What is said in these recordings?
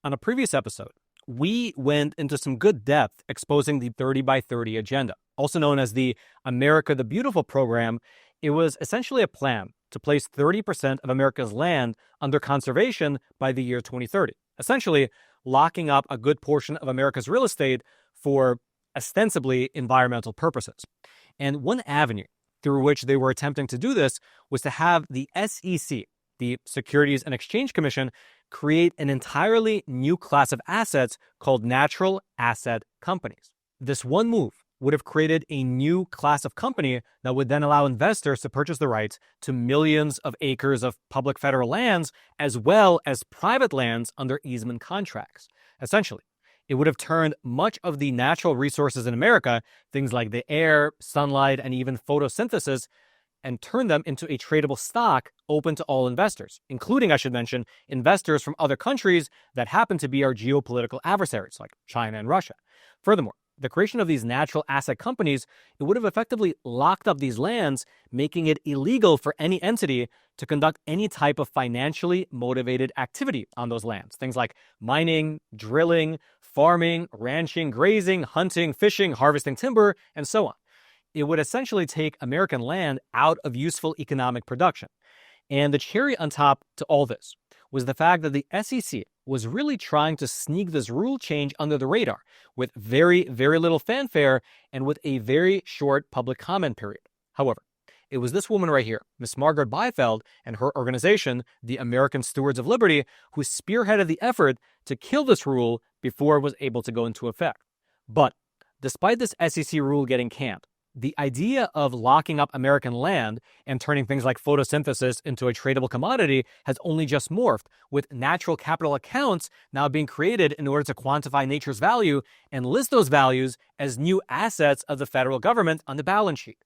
On a previous episode, we went into some good depth exposing the 30 by 30 agenda, also known as the America the Beautiful program. It was essentially a plan to place 30% of America's land under conservation by the year 2030, essentially locking up a good portion of America's real estate for ostensibly environmental purposes. And one avenue through which they were attempting to do this was to have the SEC, the Securities and Exchange Commission, create an entirely new class of assets called natural asset companies. This one move would have created a new class of company that would then allow investors to purchase the rights to millions of acres of public federal lands, as well as private lands under easement contracts. Essentially, it would have turned much of the natural resources in America, things like the air, sunlight, and even photosynthesis, and turn them into a tradable stock open to all investors, including, I should mention, investors from other countries that happen to be our geopolitical adversaries, like China and Russia. Furthermore, the creation of these natural asset companies, it would have effectively locked up these lands, making it illegal for any entity to conduct any type of financially motivated activity on those lands. Things like mining, drilling, farming, ranching, grazing, hunting, fishing, harvesting timber, and so on. It would essentially take American land out of useful economic production. And the cherry on top to all this was the fact that the SEC was really trying to sneak this rule change under the radar with very, very little fanfare and with a very short public comment period. However, it was this woman right here, Miss Margaret Byfeld, and her organization, the American Stewards of Liberty, who spearheaded the effort to kill this rule before it was able to go into effect. But despite this SEC rule getting canned, the idea of locking up American land and turning things like photosynthesis into a tradable commodity has only just morphed, with natural capital accounts now being created in order to quantify nature's value and list those values as new assets of the federal government on the balance sheet.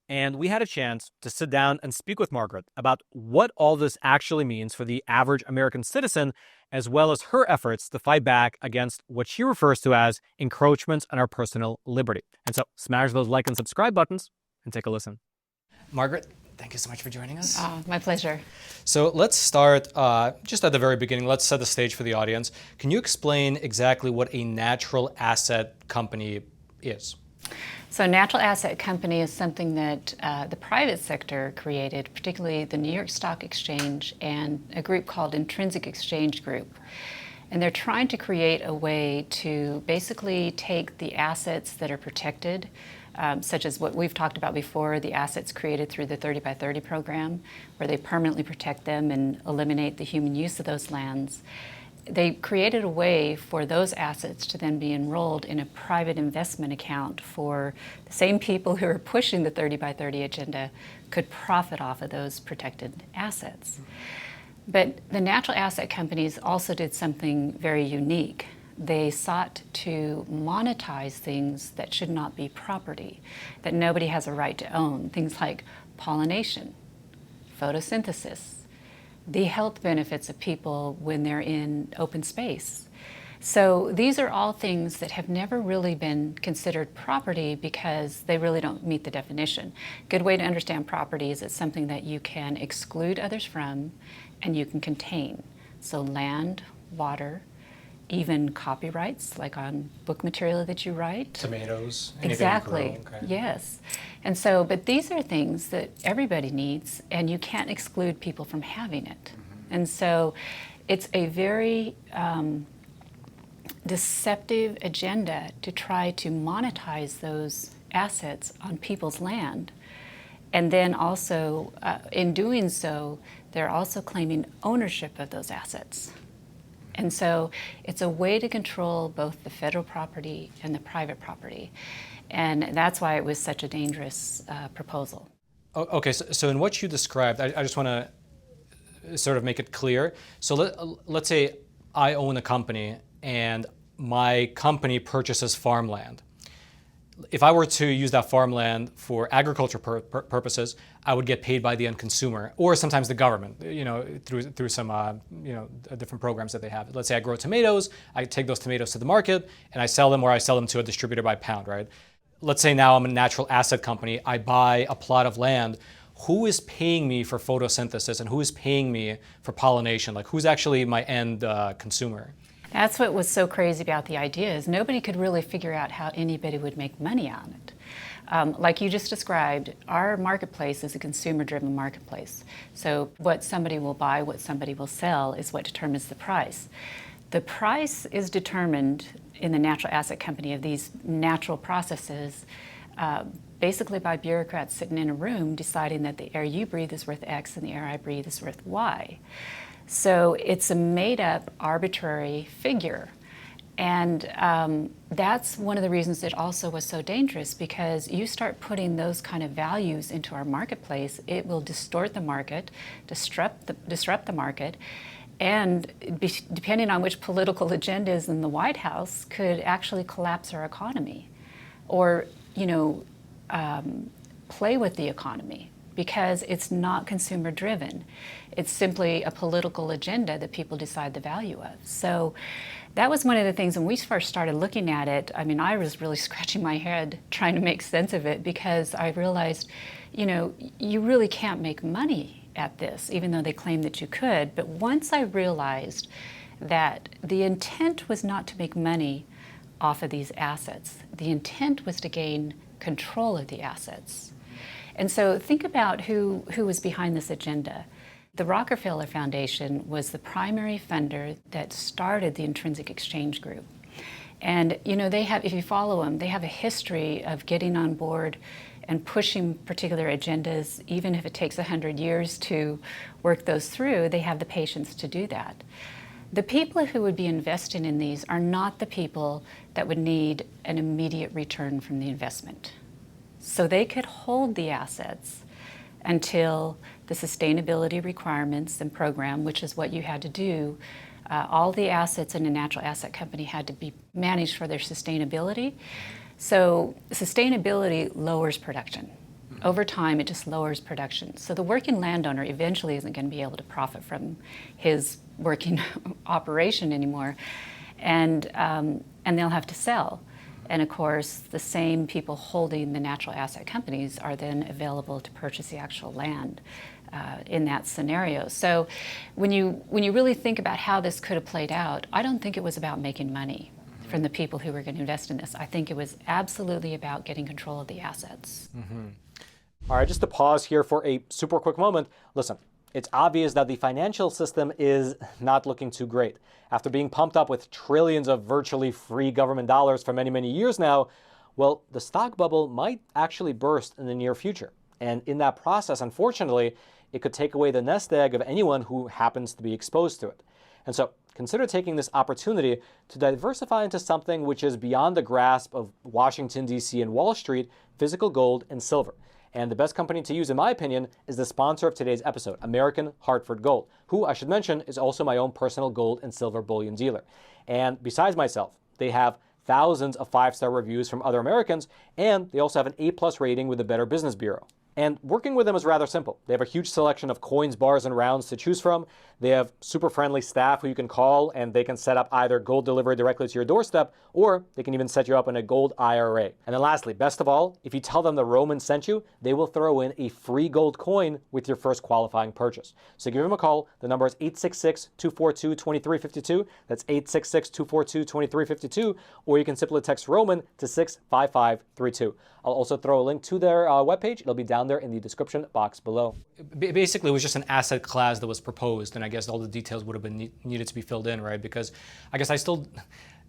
And we had a chance to sit down and speak with Margaret about what all this actually means for the average American citizen, as well as her efforts to fight back against what she refers to as encroachments on our personal liberty. And so smash those like and subscribe buttons and take a listen. Margaret, thank you so much for joining us. My pleasure. So let's start just at the very beginning. Let's set the stage for the audience. Can you explain exactly what a natural asset company is? So a natural asset company is something that the private sector created, particularly the New York Stock Exchange and a group called Intrinsic Exchange Group. And they're trying to create a way to basically take the assets that are protected, such as what we've talked about before, the assets created through the 30 by 30 program, where they permanently protect them and eliminate the human use of those lands. They created a way for those assets to then be enrolled in a private investment account for the same people who are pushing the 30 by 30 agenda could profit off of those protected assets. But the natural asset companies also did something very unique. They sought to monetize things that should not be property, that nobody has a right to own, things like pollination, photosynthesis, the health benefits of people when they're in open space. So these are all things that have never really been considered property because they really don't meet the definition. Good way to understand property is it's something that you can exclude others from and you can contain. So land, water, even copyrights, like on book material that you write. Tomatoes. Exactly. Okay. Yes. And so, but these are things that everybody needs, and you can't exclude people from having it. Mm-hmm. And so, it's a very deceptive agenda to try to monetize those assets on people's land. And then also, in doing so, they're also claiming ownership of those assets. And so it's a way to control both the federal property and the private property. And that's why it was such a dangerous proposal. Okay, so in what you described, I just want to sort of make it clear. So let's say I own a company and my company purchases farmland. If I were to use that farmland for agriculture purposes, I would get paid by the end consumer, or sometimes the government, through some different programs that they have. Let's say I grow tomatoes, I take those tomatoes to the market, and I sell them, or I sell them to a distributor by pound, right? Let's say now I'm a natural asset company, I buy a plot of land. Who is paying me for photosynthesis, and who is paying me for pollination? Like, who's actually my end consumer? That's what was so crazy about the idea is nobody could really figure out how anybody would make money on it. Like you just described, our marketplace is a consumer-driven marketplace. So what somebody will buy, what somebody will sell is what determines the price. The price is determined in the natural asset company of these natural processes basically by bureaucrats sitting in a room deciding that the air you breathe is worth X and the air I breathe is worth Y. So it's a made-up arbitrary figure. And that's one of the reasons it also was so dangerous, because you start putting those kind of values into our marketplace, it will distort the market, disrupt the market, and depending on which political agenda is in the White House, could actually collapse our economy or, play with the economy, because it's not consumer driven. It's simply a political agenda that people decide the value of. So that was one of the things when we first started looking at it. I mean, I was really scratching my head trying to make sense of it, because I realized, you really can't make money at this, even though they claim that you could. But once I realized that the intent was not to make money off of these assets, the intent was to gain control of the assets. And so think about who was behind this agenda. The Rockefeller Foundation was the primary funder that started the Intrinsic Exchange Group. And they have, if you follow them, they have a history of getting on board and pushing particular agendas, even if it takes 100 years to work those through, they have the patience to do that. The people who would be investing in these are not the people that would need an immediate return from the investment. So they could hold the assets until the sustainability requirements and program, which is what you had to do, all the assets in a natural asset company had to be managed for their sustainability. So sustainability lowers production. Over time, it just lowers production. So the working landowner eventually isn't going to be able to profit from his working operation anymore, and they'll have to sell. And of course, the same people holding the natural asset companies are then available to purchase the actual land in that scenario. So when you really think about how this could have played out, I don't think it was about making money from the people who were going to invest in this. I think it was absolutely about getting control of the assets. All right, just to pause here for a super quick moment. Listen, it's obvious that the financial system is not looking too great. After being pumped up with trillions of virtually free government dollars for many, many years now, well, the stock bubble might actually burst in the near future. And in that process, unfortunately, it could take away the nest egg of anyone who happens to be exposed to it. And so consider taking this opportunity to diversify into something which is beyond the grasp of Washington, D.C. and Wall Street, physical gold and silver. And the best company to use, in my opinion, is the sponsor of today's episode, American Hartford Gold, who, I should mention, is also my own personal gold and silver bullion dealer. And besides myself, they have thousands of 5-star reviews from other Americans, and they also have an A+ rating with the Better Business Bureau. And working with them is rather simple. They have a huge selection of coins, bars, and rounds to choose from. They have super friendly staff who you can call, and they can set up either gold delivery directly to your doorstep, or they can even set you up in a gold IRA. And then lastly, best of all, if you tell them the Roman sent you, they will throw in a free gold coin with your first qualifying purchase. So give them a call. The number is 866-242-2352. That's 866-242-2352. Or you can simply text Roman to 65532. I'll also throw a link to their webpage. It'll be down there in the description box below. Basically, it was just an asset class that was proposed, and I guess all the details would have been needed to be filled in, right? Because I guess I still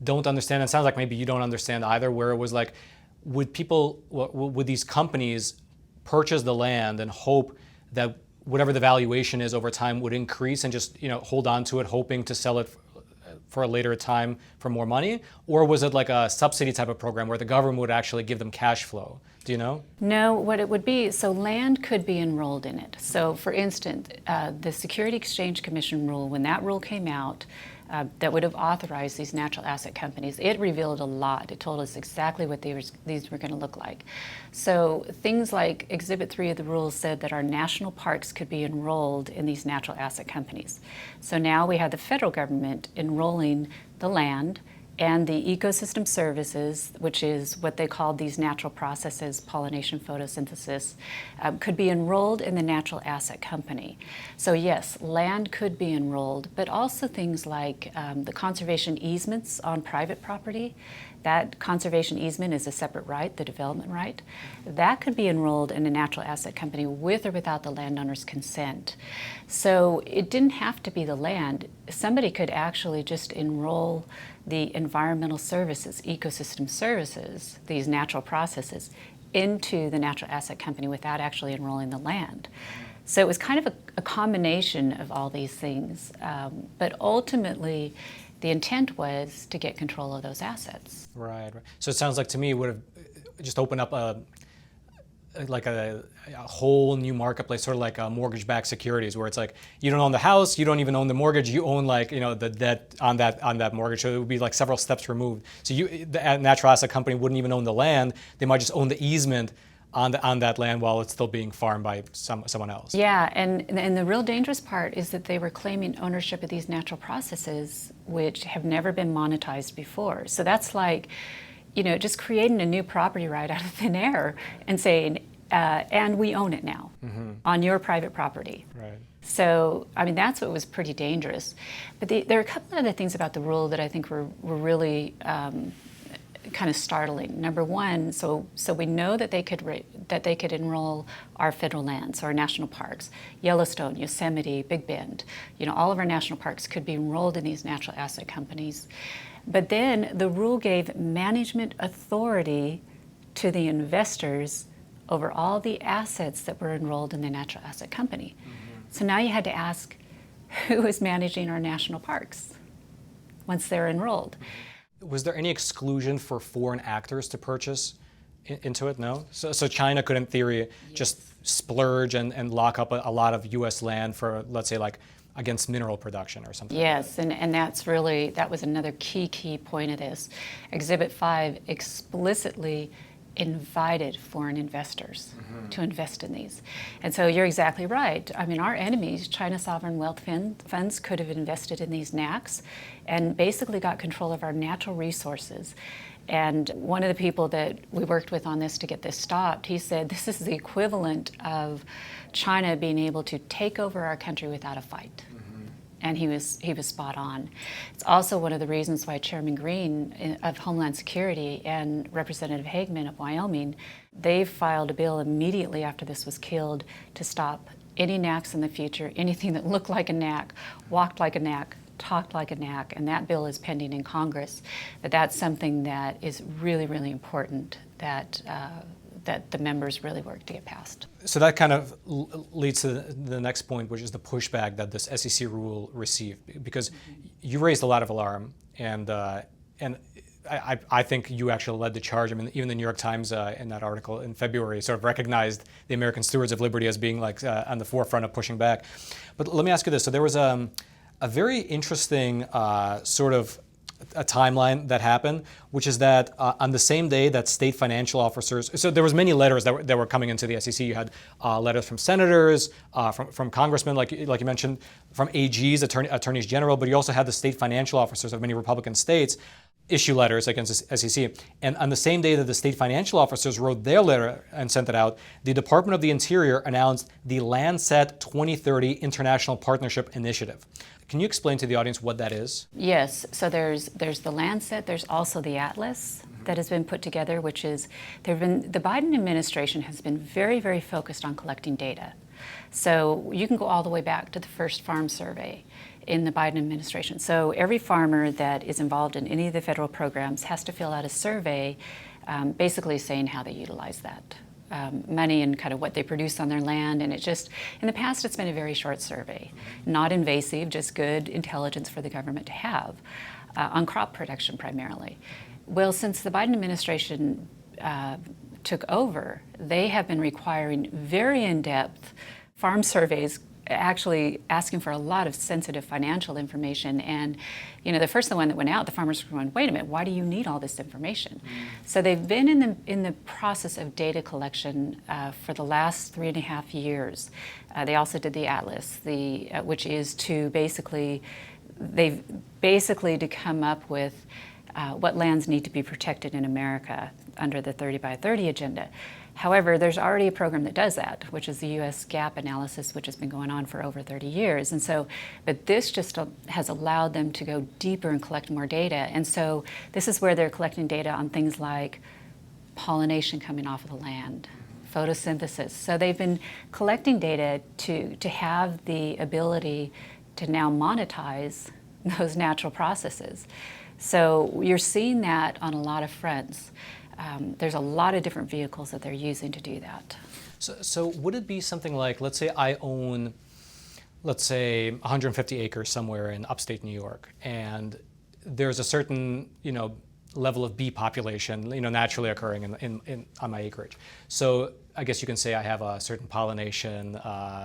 don't understand. It sounds like maybe you don't understand either, where it was like, would these companies purchase the land and hope that whatever the valuation is over time would increase and just hold on to it, hoping to sell it for a later time for more money? Or was it like a subsidy type of program where the government would actually give them cash flow? Do you know? No, what it would be, so land could be enrolled in it. So for instance, the Security Exchange Commission rule, when that rule came out, that would have authorized these natural asset companies, it revealed a lot. It told us exactly what these were going to look like. So things like Exhibit 3 of the rules said that our national parks could be enrolled in these natural asset companies. So now we have the federal government enrolling the land and the ecosystem services, which is what they call these natural processes, pollination, photosynthesis, could be enrolled in the natural asset company. So yes, land could be enrolled, but also things like the conservation easements on private property. That conservation easement is a separate right, the development right. That could be enrolled in a natural asset company with or without the landowner's consent. So it didn't have to be the land. Somebody could actually just enroll the environmental services, ecosystem services, these natural processes, into the natural asset company without actually enrolling the land. So it was kind of a combination of all these things. But ultimately, the intent was to get control of those assets. Right. So it sounds like to me it would have just opened up a whole new marketplace, sort of like mortgage-backed securities, where it's like you don't own the house, you don't even own the mortgage, you own the debt on that mortgage. So it would be like several steps removed. So the natural asset company wouldn't even own the land; they might just own the easement on that land while it's still being farmed by someone else. Yeah, and the real dangerous part is that they were claiming ownership of these natural processes, which have never been monetized before. So that's like, just creating a new property right out of thin air and saying, and we own it now on your private property. Right. So, I mean, that's what was pretty dangerous. But there are a couple of other things about the rule that I think were really kind of startling. Number one, so we know that they could enroll our federal lands, our national parks, Yellowstone, Yosemite, Big Bend. All of our national parks could be enrolled in these natural asset companies. But then the rule gave management authority to the investors over all the assets that were enrolled in the natural asset company. So now you had to ask, who is managing our national parks once they're enrolled? Was there any exclusion for foreign actors to purchase into it? No? So China could, in theory, just splurge and lock up a lot of U.S. land for, let's say, like against mineral production or something. Yes, and that was another key point of this. Exhibit 5 explicitly invited foreign investors to invest in these. And so you're exactly right. I mean, our enemies, China sovereign wealth funds, could have invested in these NACs and basically got control of our natural resources. And one of the people that we worked with on this to get this stopped, he said this is the equivalent of China being able to take over our country without a fight. And he was spot on. It's also one of the reasons why Chairman Green of Homeland Security and Representative Hagman of Wyoming, they filed a bill immediately after this was killed to stop any NACs in the future, anything that looked like a NAC, walked like a NAC, talked like a NAC, and that bill is pending in Congress. But that's something that is really, really important that the members really work to get passed. So that kind of leads to the next point, which is the pushback that this SEC rule received, because you raised a lot of alarm, and I think you actually led the charge. I mean, even the New York Times in that article in February sort of recognized the American Stewards of Liberty as being like on the forefront of pushing back. But let me ask you this: so there was a very interesting sort of a timeline that happened, which is that on the same day that state financial officers, so there was many letters that were coming into the SEC. You had letters from senators, from congressmen, like you mentioned, from AGs, attorneys general, but you also had the state financial officers of many Republican states issue letters against the SEC. And on the same day that the state financial officers wrote their letter and sent it out, the Department of the Interior announced the Landsat 2030 International Partnership Initiative. Can you explain to the audience what that is? Yes, so there's the Landsat, there's also the Atlas that has been put together, which is, the Biden administration has been very, very focused on collecting data. So you can go all the way back to the first farm survey in the Biden administration. So every farmer that is involved in any of the federal programs has to fill out a survey basically saying how they utilize that money and kind of what they produce on their land. And in the past, it's been a very short survey, not invasive, just good intelligence for the government to have on crop production primarily. Well, since the Biden administration took over, they have been requiring very in-depth farm surveys, actually asking for a lot of sensitive financial information. And the first one that went out, the farmers were going, wait a minute, why do you need all this information? So they've been in the process of data collection for the last 3.5 years. They also did the Atlas, which is to basically to come up with what lands need to be protected in America under the 30 by 30 agenda. However, there's already a program that does that, which is the U.S. gap analysis, which has been going on for over 30 years. And so, but this just has allowed them to go deeper and collect more data. And so this is where they're collecting data on things like pollination coming off of the land, photosynthesis. So they've been collecting data to have the ability to now monetize those natural processes. So you're seeing that on a lot of fronts. There's a lot of different vehicles that they're using to do that. So would it be something like, let's say I own, let's say 150 acres somewhere in upstate New York, and there's a certain, level of bee population, naturally occurring on my acreage. So I guess you can say I have a certain pollination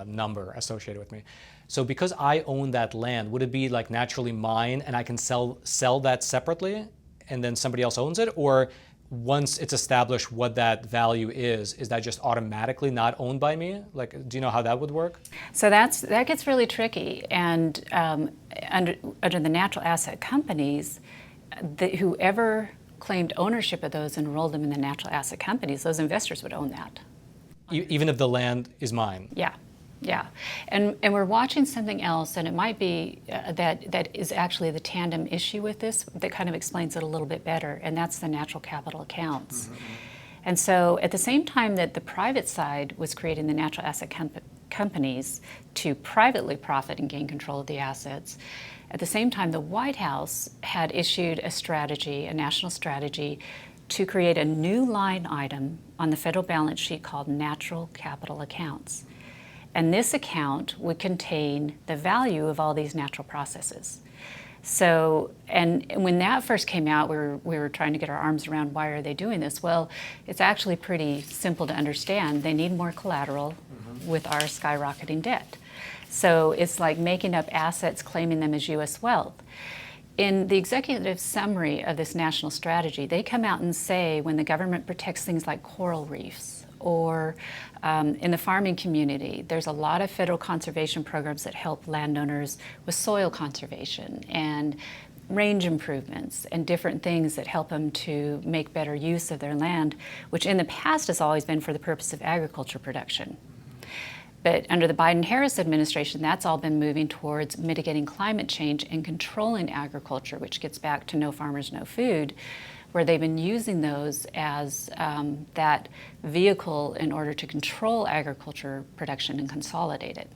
number associated with me. So because I own that land, would it be like naturally mine and I can sell that separately and then somebody else owns it? Or once it's established what that value is that just automatically not owned by me? Like, do you know how that would work? So that gets really tricky. And under the natural asset companies, whoever claimed ownership of those and enrolled them in the natural asset companies, those investors would own that. Even if the land is mine? Yeah. Yeah, and we're watching something else, and it might be that is actually the tandem issue with this that kind of explains it a little bit better, and that's the natural capital accounts. Mm-hmm. And so at the same time that the private side was creating the natural asset companies to privately profit and gain control of the assets, at the same time the White House had issued a strategy, a national strategy, to create a new line item on the federal balance sheet called natural capital accounts. And this account would contain the value of all these natural processes. So, and when that first came out, we were trying to get our arms around why are they doing this? Well, it's actually pretty simple to understand. They need more collateral with our skyrocketing debt. So it's like making up assets, claiming them as U.S. wealth. In the executive summary of this national strategy, they come out and say when the government protects things like coral reefs, or in the farming community, there's a lot of federal conservation programs that help landowners with soil conservation and range improvements and different things that help them to make better use of their land, which in the past has always been for the purpose of agriculture production. But under the Biden-Harris administration, that's all been moving towards mitigating climate change and controlling agriculture, which gets back to no farmers, no food, where they've been using those as that vehicle in order to control agriculture production and consolidate it.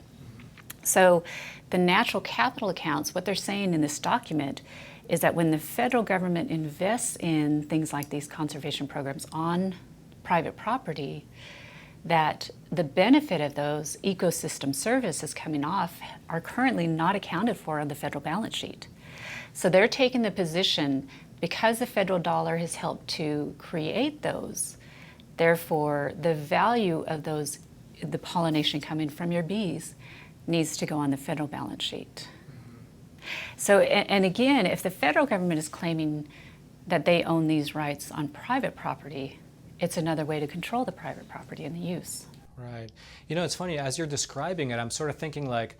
So the natural capital accounts, what they're saying in this document is that when the federal government invests in things like these conservation programs on private property, that the benefit of those ecosystem services coming off are currently not accounted for on the federal balance sheet. So they're taking the position, because the federal dollar has helped to create those, therefore the value of those, the pollination coming from your bees, needs to go on the federal balance sheet. So, and again, if the federal government is claiming that they own these rights on private property, it's another way to control the private property and the use. Right. It's funny, as you're describing it, I'm sort of thinking like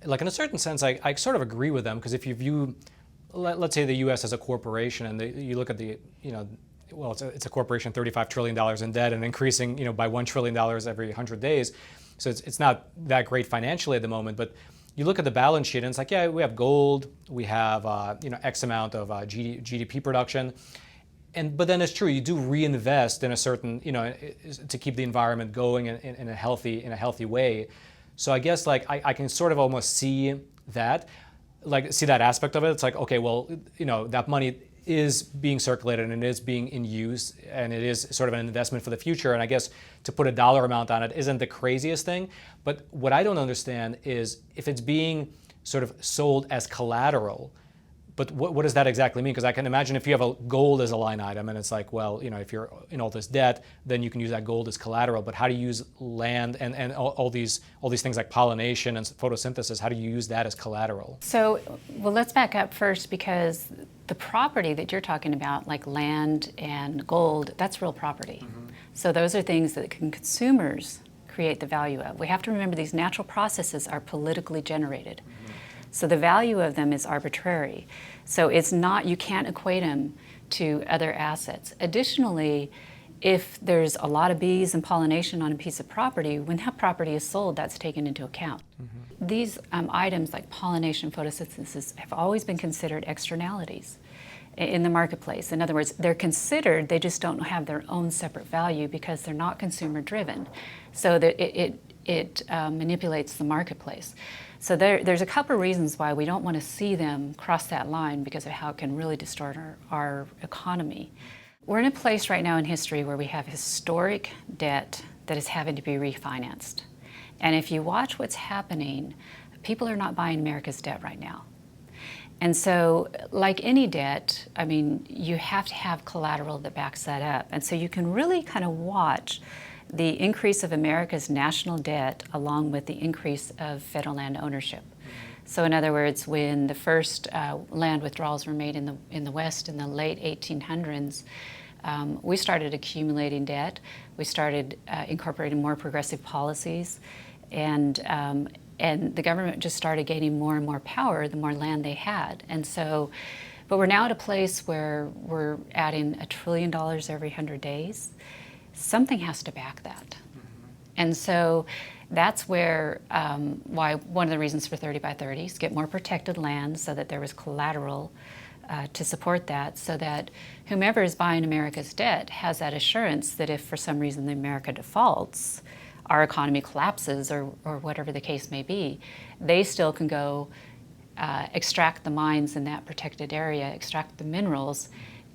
in a certain sense, I sort of agree with them, because if you view, let's say the U.S. as a corporation, and you look at the, well, it's a corporation, $35 trillion in debt, and increasing, by $1 trillion every 100 days. So it's not that great financially at the moment, but you look at the balance sheet and it's like, yeah, we have gold, we have, X amount of GDP production. But then it's true, you do reinvest in a certain, to keep the environment going in a healthy way. So I guess I can sort of almost see that aspect of it. It's like, okay, well, that money is being circulated and it is being in use, and it is sort of an investment for the future. And I guess to put a dollar amount on it isn't the craziest thing. But what I don't understand is if it's being sort of sold as collateral, but what does that exactly mean? Because I can imagine if you have a gold as a line item and it's like, well, if you're in all this debt, then you can use that gold as collateral. But how do you use land and all these things like pollination and photosynthesis? How do you use that as collateral? So, well, let's back up first, because the property that you're talking about, like land and gold, that's real property. Mm-hmm. So those are things that consumers create the value of. We have to remember these natural processes are politically generated. Mm-hmm. So the value of them is arbitrary. So it's not, you can't equate them to other assets. Additionally, if there's a lot of bees and pollination on a piece of property, when that property is sold, that's taken into account. These items like pollination, photosynthesis have always been considered externalities in the marketplace. In other words, they're considered, they just don't have their own separate value because they're not consumer driven. So that it manipulates the marketplace. So there's a couple of reasons why we don't want to see them cross that line because of how it can really distort our economy. We're in a place right now in history where we have historic debt that is having to be refinanced. And if you watch what's happening, people are not buying America's debt right now. And so, like any debt, I mean, you have to have collateral that backs that up. And so you can really kind of watch the increase of America's national debt along with the increase of federal land ownership. So in other words, when the first land withdrawals were made in the West in the late 1800s, we started accumulating debt. We started incorporating more progressive policies, and the government just started gaining more and more power the more land they had. And so, but we're now at a place where we're adding $1 trillion every 100 days. Something has to back that. And so that's where, why one of the reasons for 30 by 30s, get more protected land so that there was collateral to support that, so that whomever is buying America's debt has that assurance that if for some reason the America defaults, our economy collapses or whatever the case may be, they still can go extract the mines in that protected area, extract the minerals,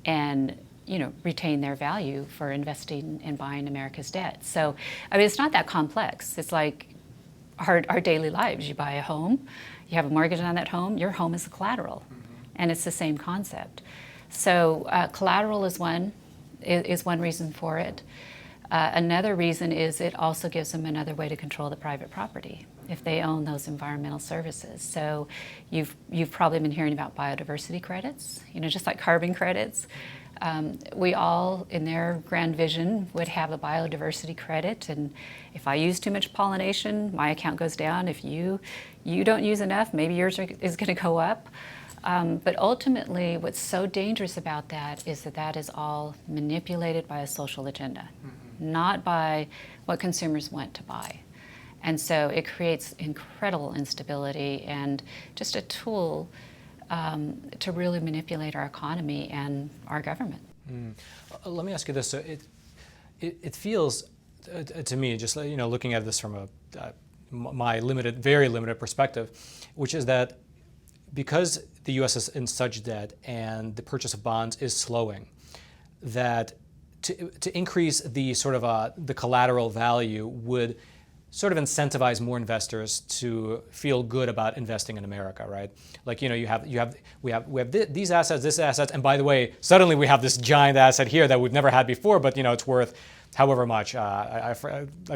and retain their value for investing in buying America's debt. So, I mean, it's not that complex. It's like our daily lives. You buy a home, you have a mortgage on that home, your home is the collateral. And it's the same concept. So collateral is one reason for it. Another reason is it also gives them another way to control the private property if they own those environmental services. So you've probably been hearing about biodiversity credits, just like carbon credits. We all, in their grand vision, would have a biodiversity credit, and if I use too much pollination, my account goes down. If you don't use enough, maybe yours is going to go up. But ultimately, what's so dangerous about that is that is all manipulated by a social agenda, not by what consumers want to buy. And so it creates incredible instability and just a tool to really manipulate our economy and our government. Let me ask you this. So it feels to me, just looking at this from my very limited perspective, which is that because the U.S. is in such debt and the purchase of bonds is slowing, that to increase the sort of the collateral value would sort of incentivize more investors to feel good about investing in America, right? Like we have these assets, this asset, and by the way, suddenly we have this giant asset here that we've never had before, but it's worth however much. I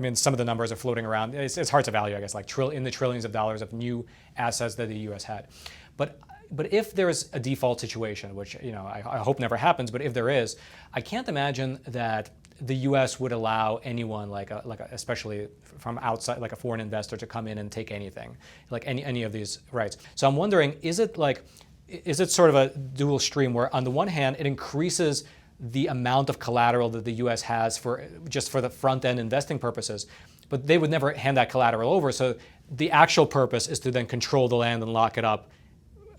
mean, some of the numbers are floating around. It's hard to value, I guess, like in the trillions of dollars of new assets that the U.S. had. But if there's a default situation, which I hope never happens, but if there is, I can't imagine that the U.S. would allow anyone, especially from outside, like a foreign investor, to come in and take anything, like any of these rights. So I'm wondering, is it sort of a dual stream where on the one hand it increases the amount of collateral that the U.S. has for the front end investing purposes, but they would never hand that collateral over. So the actual purpose is to then control the land and lock it up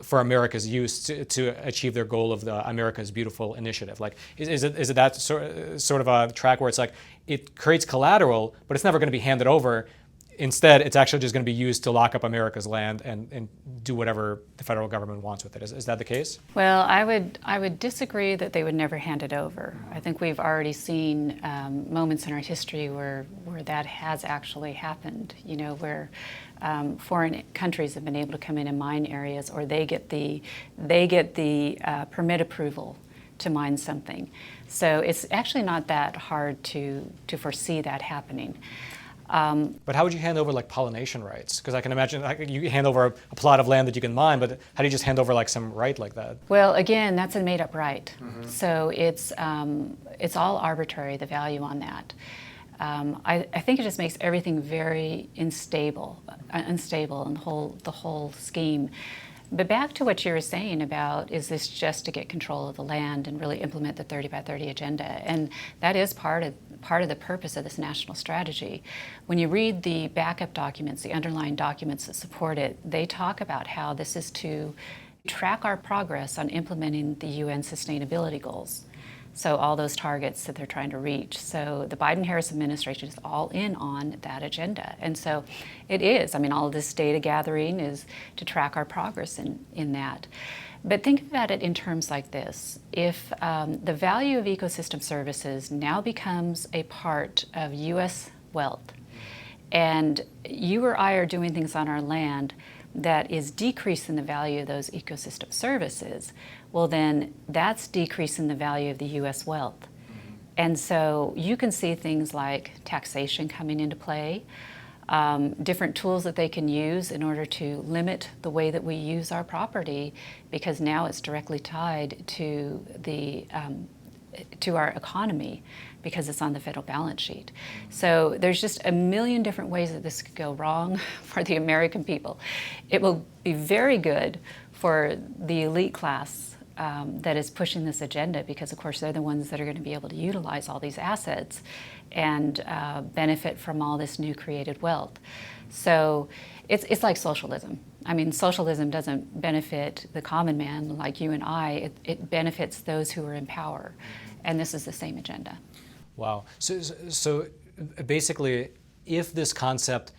for America's use to achieve their goal of the America's Beautiful initiative. Like, is it that sort of a track where it's like it creates collateral, but it's never going to be handed over. Instead, it's actually just going to be used to lock up America's land and do whatever the federal government wants with it. Is that the case? Well, I would disagree that they would never hand it over. I think we've already seen moments in our history where that has actually happened. Where foreign countries have been able to come in and mine areas, or they get the permit approval to mine something. So it's actually not that hard to foresee that happening. But how would you hand over pollination rights? Because I can imagine you hand over a plot of land that you can mine, but how do you just hand over some right like that? Well, again, that's a made-up right. So it's all arbitrary, the value on that. I think it just makes everything very unstable, and the whole scheme. But back to what you were saying about, is this just to get control of the land and really implement the 30 by 30 agenda? And that is part of the purpose of this national strategy. When you read the backup documents, the underlying documents that support it, they talk about how this is to track our progress on implementing the UN sustainability goals. So all those targets that they're trying to reach. So the Biden-Harris administration is all in on that agenda. And so it is, I mean, all of this data gathering is to track our progress in that. But think about it in terms like this. If the value of ecosystem services now becomes a part of U.S. wealth, and you or I are doing things on our land that is decreasing the value of those ecosystem services, well then that's decreasing the value of the U.S. wealth. And so you can see things like taxation coming into play, different tools that they can use in order to limit the way that we use our property, because now it's directly tied to our economy because it's on the federal balance sheet. So there's just a million different ways that this could go wrong for the American people. It will be very good for the elite class that is pushing this agenda, because of course they're the ones that are going to be able to utilize all these assets and benefit from all this new created wealth. So it's like socialism. I mean, socialism doesn't benefit the common man like you and I. It benefits those who are in power. And this is the same agenda. Wow. So basically, if this concept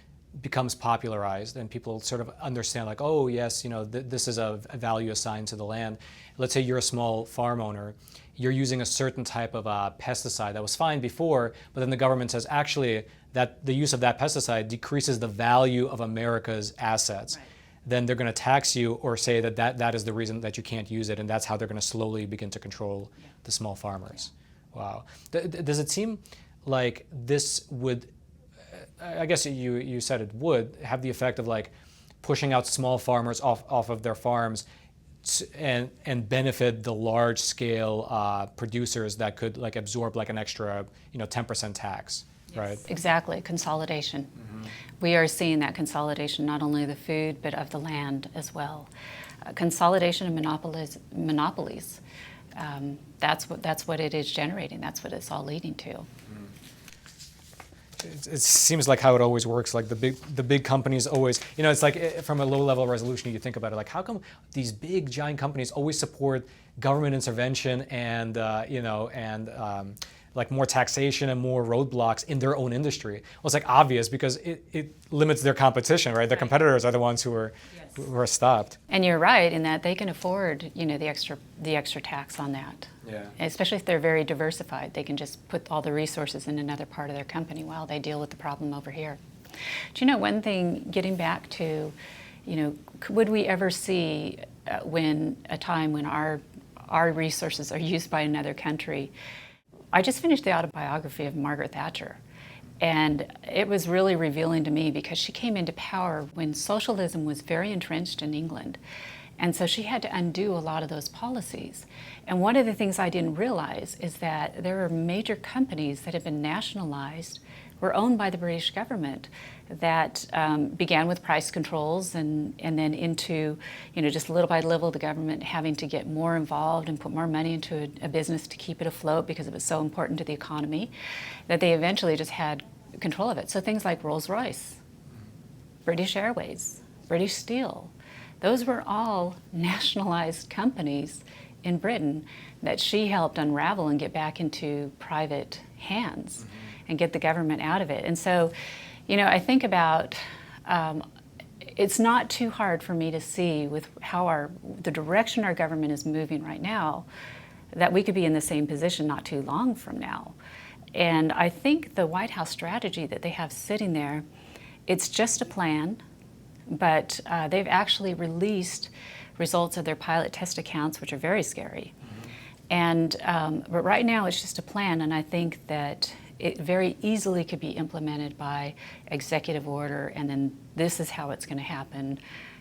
becomes popularized and people sort of understand, like, oh yes, you know, this is a value assigned to the land. Let's say you're a small farm owner, you're using a certain type of pesticide that was fine before, but then the government says actually that the use of that pesticide decreases the value of America's assets. Right. Then they're going to tax you or say that is the reason that you can't use it, and that's how they're going to slowly begin to control the small farmers. Yeah. Wow. Does it seem like this would, I guess you said it would, have the effect of like pushing out small farmers off of their farms and benefit the large scale producers that could like absorb like an extra 10% tax? Yes. Right? Exactly, consolidation. Mm-hmm. We are seeing that consolidation, not only of the food, but of the land as well. Consolidation of monopolies. That's what it is generating. That's what it's all leading to. It seems like how it always works. Like the big companies always, it's like from a low level resolution, you think about it, like how come these big giant companies always support government intervention and like more taxation and more roadblocks in their own industry? Well, it's like obvious because it limits their competition, right? Their competitors are the ones who are stopped. And you're right in that they can afford, the extra tax on that. Yeah. Especially if they're very diversified, they can just put all the resources in another part of their company while they deal with the problem over here. Do you know one thing? Getting back to, would we ever see a time when our resources are used by another country? I just finished the autobiography of Margaret Thatcher, and it was really revealing to me because she came into power when socialism was very entrenched in England. And so she had to undo a lot of those policies. And one of the things I didn't realize is that there are major companies that have been nationalized, were owned by the British government, that began with price controls and then into, just little by little the government having to get more involved and put more money into a business to keep it afloat because it was so important to the economy, that they eventually just had control of it. So things like Rolls-Royce, British Airways, British Steel, those were all nationalized companies in Britain that she helped unravel and get back into private hands and get the government out of it. And so, I think about, it's not too hard for me to see with how the direction our government is moving right now, that we could be in the same position not too long from now. And I think the White House strategy that they have sitting there, it's just a plan, but they've actually released results of their pilot test accounts, which are very scary. And but right now it's just a plan, and I think that it very easily could be implemented by executive order, and then this is how it's going to happen.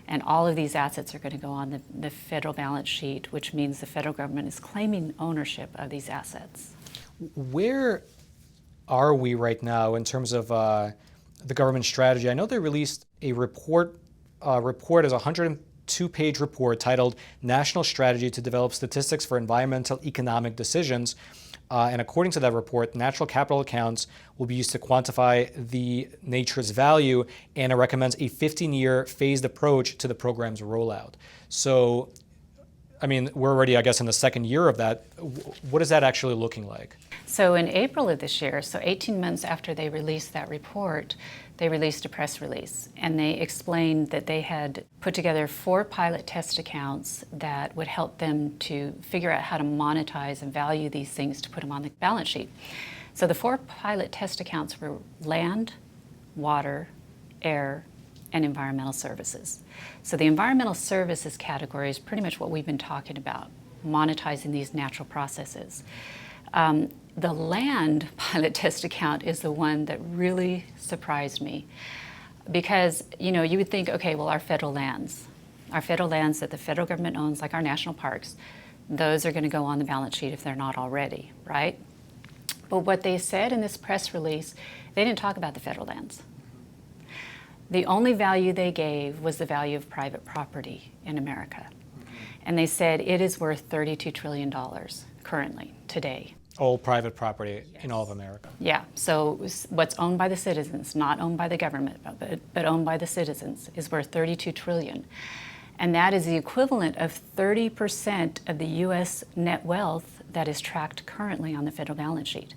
And all of these assets are going to go on the federal balance sheet, which means the federal government is claiming ownership of these assets. Where are we right now in terms of the government strategy? I know they released a report as 2-page report titled National Strategy to Develop Statistics for Environmental Economic Decisions. And according to that report, natural capital accounts will be used to quantify the nature's value, and it recommends a 15-year phased approach to the program's rollout. So, I mean, we're already, I guess, in the second year of that. What is that actually looking like? So in April of this year, so 18 months after they released that report, they released a press release, and they explained that they had put together 4 pilot test accounts that would help them to figure out how to monetize and value these things to put them on the balance sheet. So the 4 pilot test accounts were land, water, air, and environmental services. So the environmental services category is pretty much what we've been talking about, monetizing these natural processes. The land pilot test account is the one that really surprised me, because you would think, okay, well, our federal lands that the federal government owns, like our national parks, those are going to go on the balance sheet if they're not already, right? But what they said in this press release, they didn't talk about the federal lands. The only value they gave was the value of private property in America. And they said it is worth $32 trillion currently, today. All private property in all of America. Yeah, so what's owned by the citizens, not owned by the government, but owned by the citizens, is worth $32 trillion. And that is the equivalent of 30% of the U.S. net wealth that is tracked currently on the federal balance sheet.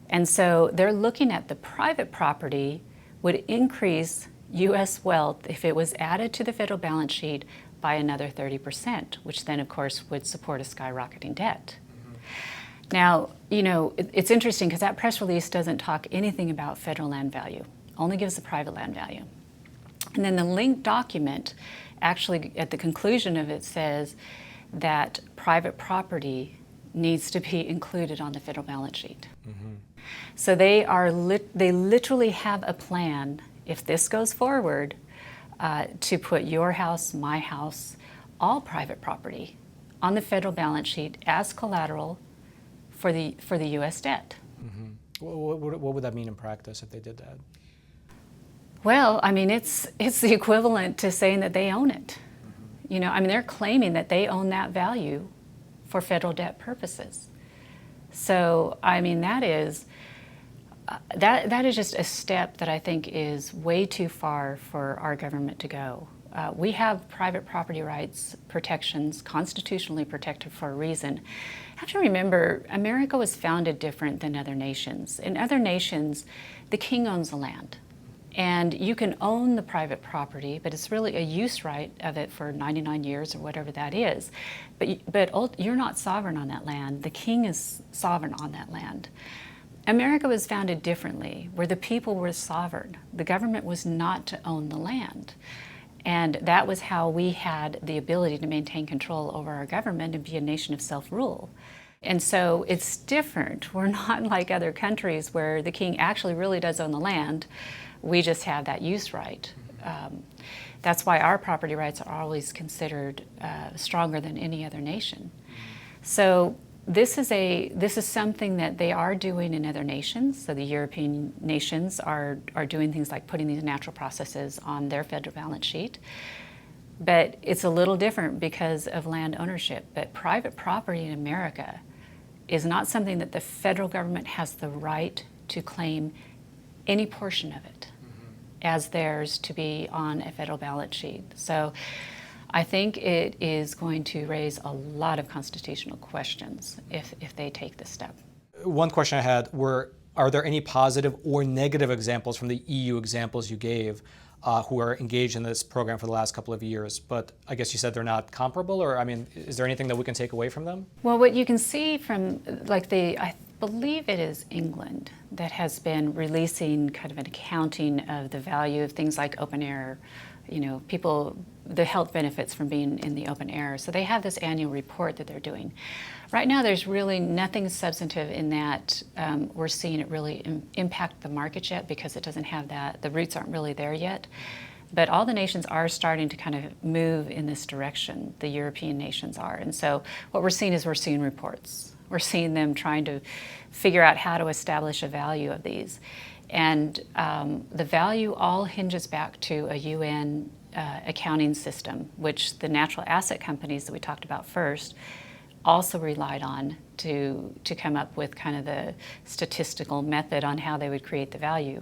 And so they're looking at the private property would increase U.S. wealth if it was added to the federal balance sheet by another 30%, which then, of course, would support a skyrocketing debt. Now, it's interesting because that press release doesn't talk anything about federal land value, only gives the private land value. And then the linked document actually, at the conclusion of it, says that private property needs to be included on the federal balance sheet. Mm-hmm. So they literally have a plan, if this goes forward, to put your house, my house, all private property on the federal balance sheet as collateral for the U.S. debt. Mm-hmm. What would that mean in practice if they did that? Well, I mean, it's the equivalent to saying that they own it. Mm-hmm. They're claiming that they own that value for federal debt purposes. So, that is just a step that I think is way too far for our government to go. We have private property rights protections, constitutionally protected for a reason. You have to remember, America was founded different than other nations. In other nations, the king owns the land. And you can own the private property, but it's really a use right of it for 99 years or whatever that is. But you're not sovereign on that land. The king is sovereign on that land. America was founded differently, where the people were sovereign. The government was not to own the land. And that was how we had the ability to maintain control over our government and be a nation of self-rule. And so it's different. We're not like other countries where the king actually really does own the land. We just have that use right. That's why our property rights are always considered stronger than any other nation. So this is something that they are doing in other nations. So the European nations are doing things like putting these natural processes on their federal balance sheet. But it's a little different because of land ownership. But private property in America is not something that the federal government has the right to claim any portion of it as theirs to be on a federal balance sheet. So I think it is going to raise a lot of constitutional questions if they take this step. One question I had are there any positive or negative examples from the EU examples you gave who are engaged in this program for the last couple of years? But I guess you said they're not comparable, or is there anything that we can take away from them? Well, what you can see from I believe it is England that has been releasing kind of an accounting of the value of things like open air, the health benefits from being in the open air. So they have this annual report that they're doing. Right now, there's really nothing substantive in that we're seeing it really impact the market yet, because it doesn't have that, the roots aren't really there yet. But all the nations are starting to kind of move in this direction, the European nations are. And so what we're seeing reports. We're seeing them trying to figure out how to establish a value of these. And the value all hinges back to a UN accounting system, which the natural asset companies that we talked about first also relied on to come up with kind of the statistical method on how they would create the value.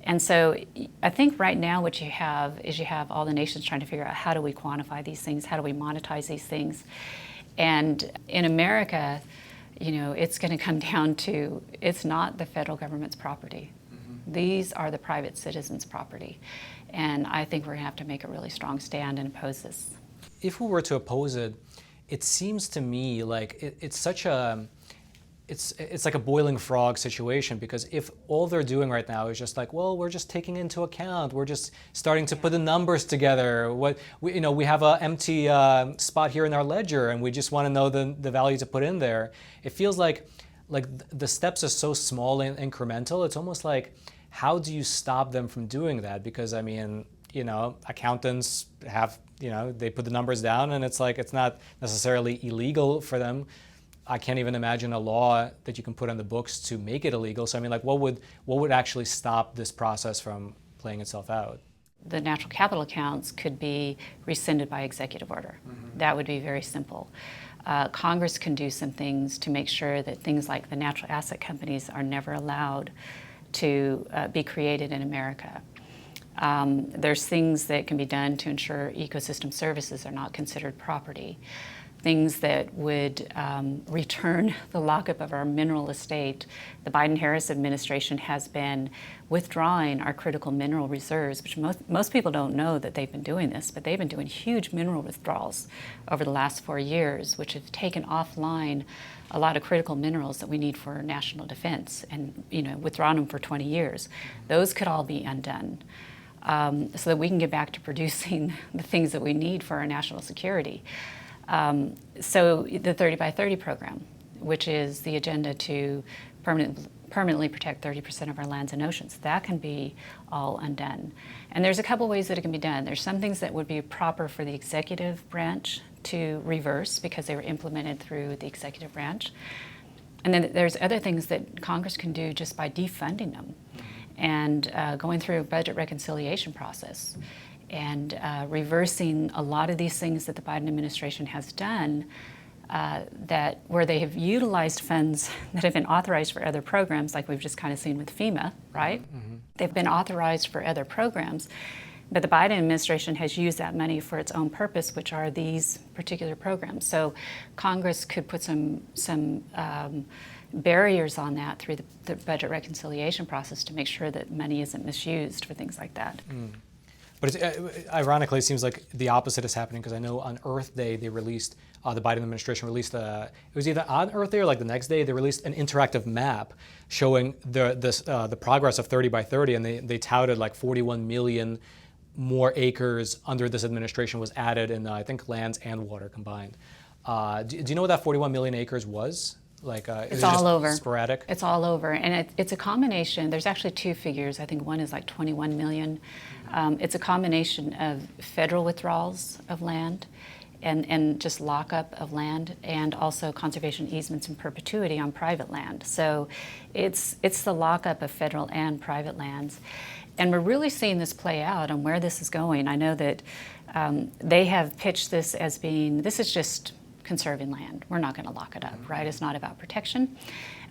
And so I think right now what you have is you have all the nations trying to figure out, how do we quantify these things? How do we monetize these things? And in America, it's going to come down to, it's not the federal government's property. Mm-hmm. These are the private citizens' property. And I think we're going to have to make a really strong stand and oppose this. If we were to oppose it, it seems to me like it's such a, it's like a boiling frog situation, because if all they're doing right now is just like, well, we're just taking into account, we're just starting to put the numbers together. We have an empty spot here in our ledger, and we just want to know the value to put in there. It feels like the steps are so small and incremental. It's almost like, how do you stop them from doing that? Because I mean, accountants have, they put the numbers down, and it's like, it's not necessarily illegal for them. I can't even imagine a law that you can put on the books to make it illegal. So I mean, like, what would actually stop this process from playing itself out? The natural capital accounts could be rescinded by executive order. Mm-hmm. That would be very simple. Congress can do some things to make sure that things like the natural asset companies are never allowed to be created in America. There's things that can be done to ensure ecosystem services are not considered property. Things that would return the lockup of our mineral estate. The Biden-Harris administration has been withdrawing our critical mineral reserves, which most people don't know that they've been doing this, but they've been doing huge mineral withdrawals over the last 4 years, which have taken offline a lot of critical minerals that we need for national defense, and withdrawn them for 20 years. Those could all be undone, so that we can get back to producing the things that we need for our national security. So the 30 by 30 program, which is the agenda to permanently protect 30% of our lands and oceans, that can be all undone. And there's a couple ways that it can be done. There's some things that would be proper for the executive branch to reverse because they were implemented through the executive branch. And then there's other things that Congress can do just by defunding them and going through a budget reconciliation process, and reversing a lot of these things that the Biden administration has done, that where they have utilized funds that have been authorized for other programs, like we've just kind of seen with FEMA, right? Mm-hmm. They've been authorized for other programs, but the Biden administration has used that money for its own purpose, which are these particular programs. So Congress could put some barriers on that through the budget reconciliation process to make sure that money isn't misused for things like that. Mm. But ironically, it seems like the opposite is happening, because I know on Earth Day they released, the Biden administration released, it was either on Earth Day or like the next day, they released an interactive map showing the progress of 30 by 30, and they touted like 41 million more acres under this administration was added in, I think, lands and water combined. Do you know what that 41 million acres was? Like, it's all over. Sporadic? It's all over, and it's a combination. There's actually two figures. I think one is like 21 million. It's a combination of federal withdrawals of land and just lockup of land, and also conservation easements in perpetuity on private land. So it's the lockup of federal and private lands. And we're really seeing this play out on where this is going. I know that they have pitched this as being, this is just conserving land. We're not going to lock it up, right? It's not about protection.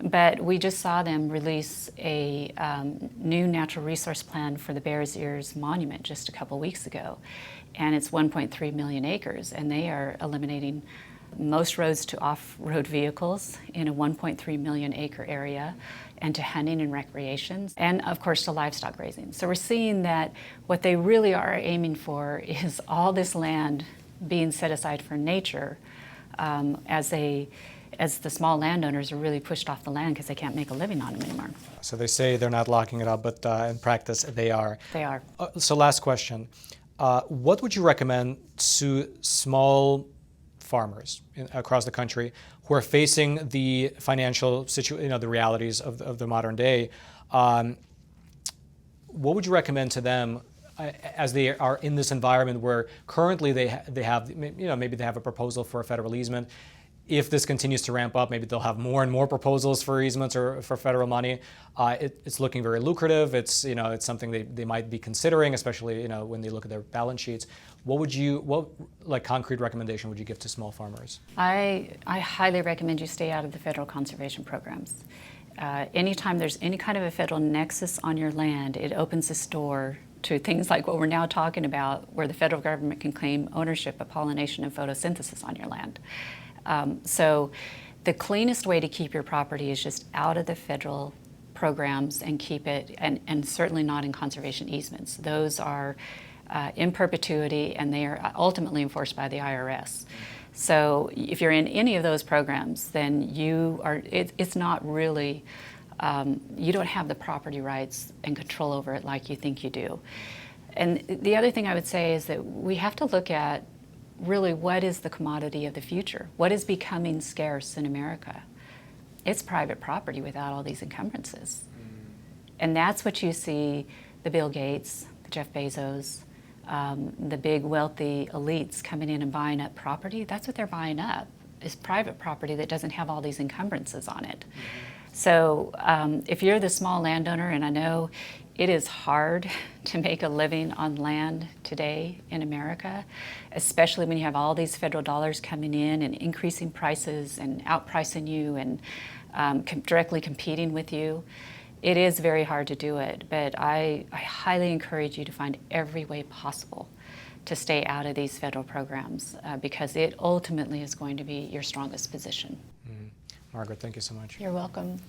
But we just saw them release a new natural resource plan for the Bears Ears Monument just a couple weeks ago. And it's 1.3 million acres. And they are eliminating most roads to off-road vehicles in a 1.3 million acre area, and to hunting and recreation, and of course to livestock grazing. So we're seeing that what they really are aiming for is all this land being set aside for nature, as the small landowners are really pushed off the land because they can't make a living on them anymore. So they say they're not locking it up, but in practice they are. They are. So last question. What would you recommend to small farmers across the country who are facing the financial the realities of the modern day? What would you recommend to them as they are in this environment where currently they have maybe they have a proposal for a federal easement? if this continues to ramp up, maybe they'll have more and more proposals for easements or for federal money. It's looking very lucrative. It's something they might be considering, especially when they look at their balance sheets. What concrete recommendation would you give to small farmers? I highly recommend you stay out of the federal conservation programs. Anytime there's any kind of a federal nexus on your land, it opens this door to things like what we're now talking about, where the federal government can claim ownership of pollination and photosynthesis on your land. So the cleanest way to keep your property is just out of the federal programs and keep it, and certainly not in conservation easements. Those are in perpetuity, and they are ultimately enforced by the IRS. So if you're in any of those programs, then it's not really, you don't have the property rights and control over it like you think you do. And the other thing I would say is that we have to look at really what is the commodity of the future? What is becoming scarce in America? It's private property without all these encumbrances. And that's what you see the Bill Gates, the Jeff Bezos, the big wealthy elites coming in and buying up property. That's what they're buying up, is private property that doesn't have all these encumbrances on it. So if you're the small landowner, and I know it is hard to make a living on land today in America, especially when you have all these federal dollars coming in and increasing prices and outpricing you and directly competing with you. It is very hard to do it, but I highly encourage you to find every way possible to stay out of these federal programs because it ultimately is going to be your strongest position. Margaret, thank you so much. You're welcome.